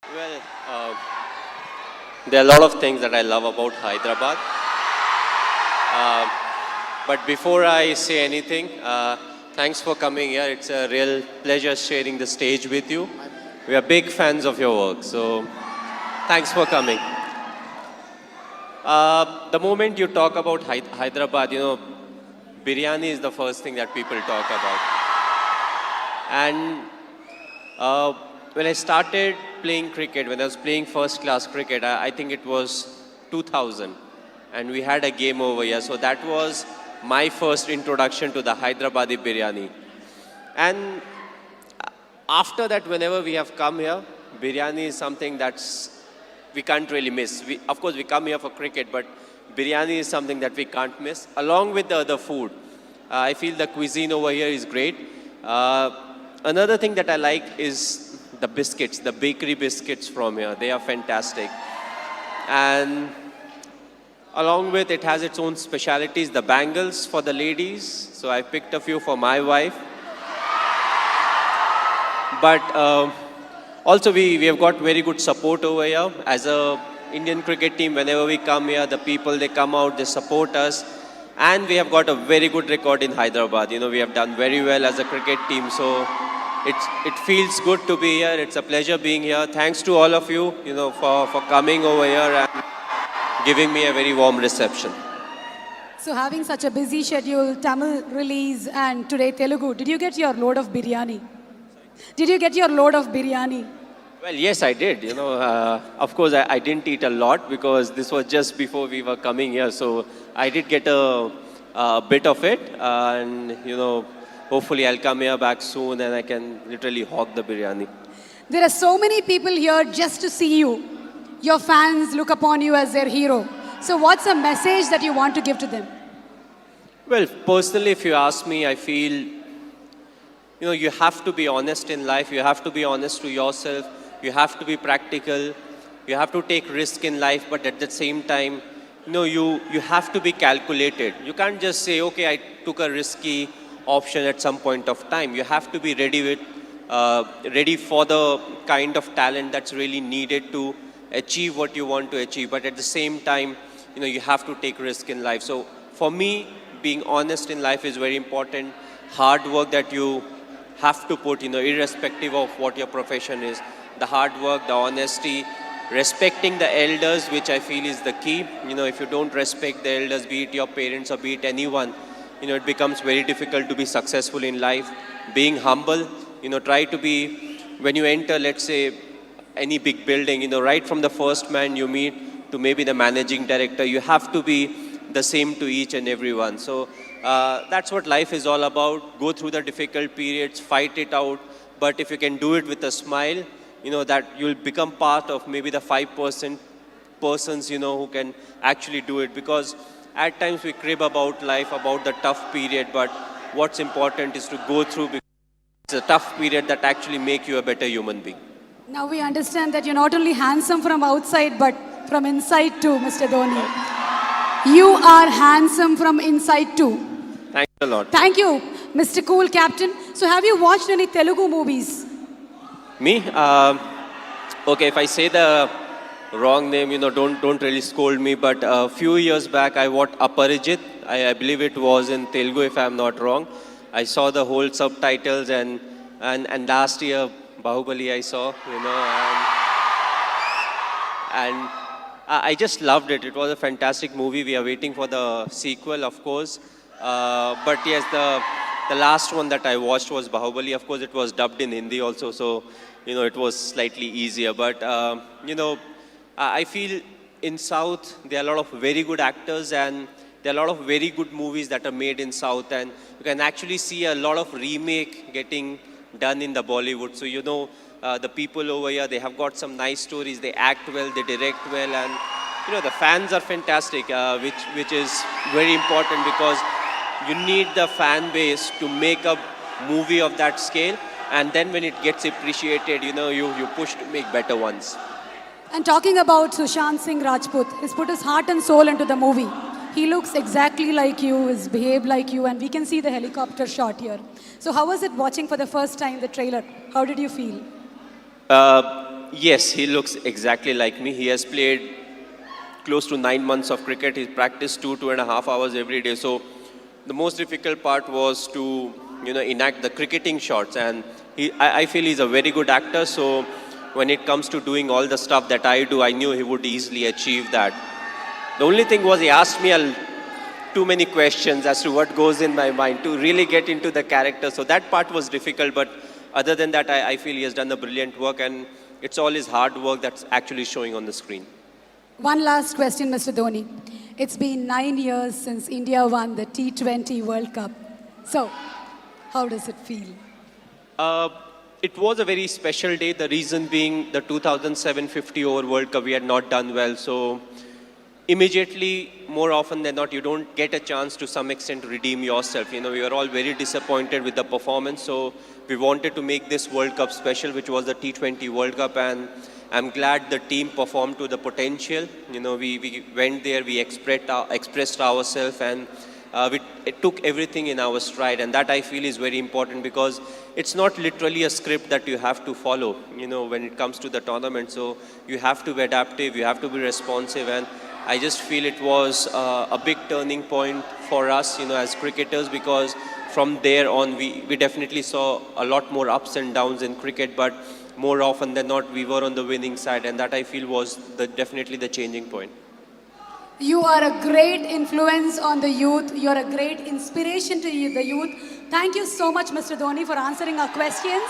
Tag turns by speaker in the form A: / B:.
A: Well, there are a lot of things that I love about Hyderabad. But before I say anything, thanks for coming here. It's a real pleasure sharing the stage with you. We are big fans of your work, so thanks for coming. The moment you talk about Hyderabad, biryani is the first thing that people talk about. And uh, when I started playing cricket, when I was playing first class cricket, I think it was 2000. And we had a game over here. So that was my first introduction to the Hyderabadi biryani. And after that, whenever we have come here, biryani is something that's we can't really miss. Of course, we come here for cricket, but biryani is something that we can't miss, along with the other food. I feel the cuisine over here is great. Uh, Another thing that I like is the biscuits, the bakery biscuits from here. They are fantastic. And along with it has its own specialities, the bangles for the ladies. So I picked a few for my wife. But also we have got very good support over here. As a Indian cricket team, whenever we come here, the people, they come out, they support us. And we have got a very good record in Hyderabad. We have done very well as a cricket team. So it feels good to be here. It's a pleasure being here. Thanks to all of you, for coming over here and giving me a very warm reception.
B: So having such a busy schedule, Tamil release and today Telugu, did you get your load of biryani? Did you get your load of biryani?
A: Well, yes, I did. Of course, I didn't eat a lot because this was just before we were coming here. So I did get a bit of it. Hopefully I'll come here back soon and I can literally hog the biryani.
B: There are so many people here just to see you. Your fans look upon you as their hero. So what's a message that you want to give to them?
A: Well, personally, if you ask me, I feel, you have to be honest in life. You have to be honest to yourself. You have to be practical. You have to take risk in life, but at the same time, you have to be calculated. You can't just say, okay, I took a risky option at some point of time. You have to be ready for the kind of talent that's really needed to achieve what you want to achieve. But at the same time, you have to take risk in life. So for me, being honest in life is very important. Hard work that you have to put, irrespective of what your profession is. The hard work, the honesty, respecting the elders, which I feel is the key. If you don't respect the elders, be it your parents or be it anyone, it becomes very difficult to be successful in life. Being humble, try to be, when you enter, let's say, any big building, right from the first man you meet to maybe the managing director, you have to be the same to each and everyone. So that's what life is all about. Go through the difficult periods, fight it out. But if you can do it with a smile, that you'll become part of maybe the 5% persons, who can actually do it. Because at times we crib about life, about the tough period. But what's important is to go through, because it's a tough period that actually make you a better human being.
B: Now we understand that you're not only handsome from outside, but from inside too, Mr. Dhoni. You are handsome from inside too.
A: Thanks a lot.
B: Thank you, Mr. Cool Captain. So have you watched any Telugu movies?
A: Me? Okay, if I say the wrong name, don't really scold me. But a few years back, I watched Aparijit. I believe it was in Telugu, if I'm not wrong. I saw the whole subtitles, and last year, Bahubali I saw, and I just loved it. It was a fantastic movie. We are waiting for the sequel, of course. But yes, the last one that I watched was Bahubali. Of course, it was dubbed in Hindi also, so, it was slightly easier. But, I feel in South, there are a lot of very good actors and there are a lot of very good movies that are made in South. And you can actually see a lot of remake getting done in the Bollywood. So, the people over here, they have got some nice stories. They act well, they direct well. And, the fans are fantastic, which is very important because you need the fan base to make a movie of that scale. And then when it gets appreciated, you push to make better ones.
B: And talking about Sushant Singh Rajput, he's put his heart and soul into the movie. He looks exactly like you, he's behaved like you, and we can see the helicopter shot here. So how was it watching for the first time the trailer? How did you feel?
A: Yes, he looks exactly like me. He has played close to 9 months of cricket. He practiced 2.5 hours every day. So the most difficult part was to, enact the cricketing shots. And I feel he's a very good actor. So when it comes to doing all the stuff that I do, I knew he would easily achieve that. The only thing was he asked me too many questions as to what goes in my mind to really get into the character. So that part was difficult. But other than that, I feel he has done a brilliant work. And it's all his hard work that's actually showing on the screen.
B: One last question, Mr. Dhoni. It's been 9 years since India won the T20 World Cup. So, how does it feel?
A: It was a very special day. The reason being the 2007 50 over World Cup, we had not done well. So, immediately, more often than not, you don't get a chance to some extent to redeem yourself. We were all very disappointed with the performance. So, we wanted to make this World Cup special, which was the T20 World Cup. And I'm glad the team performed to the potential. We went there, we expressed ourselves, and it took everything in our stride. And that I feel is very important because it's not literally a script that you have to follow, when it comes to the tournament. So you have to be adaptive, you have to be responsive. And I just feel it was a big turning point for us, as cricketers, because from there on, we definitely saw a lot more ups and downs in cricket, but more often than not, we were on the winning side, and that I feel was definitely the changing point.
B: You are a great influence on the youth. You are a great inspiration to the youth. Thank you so much, Mr. Dhoni, for answering our questions.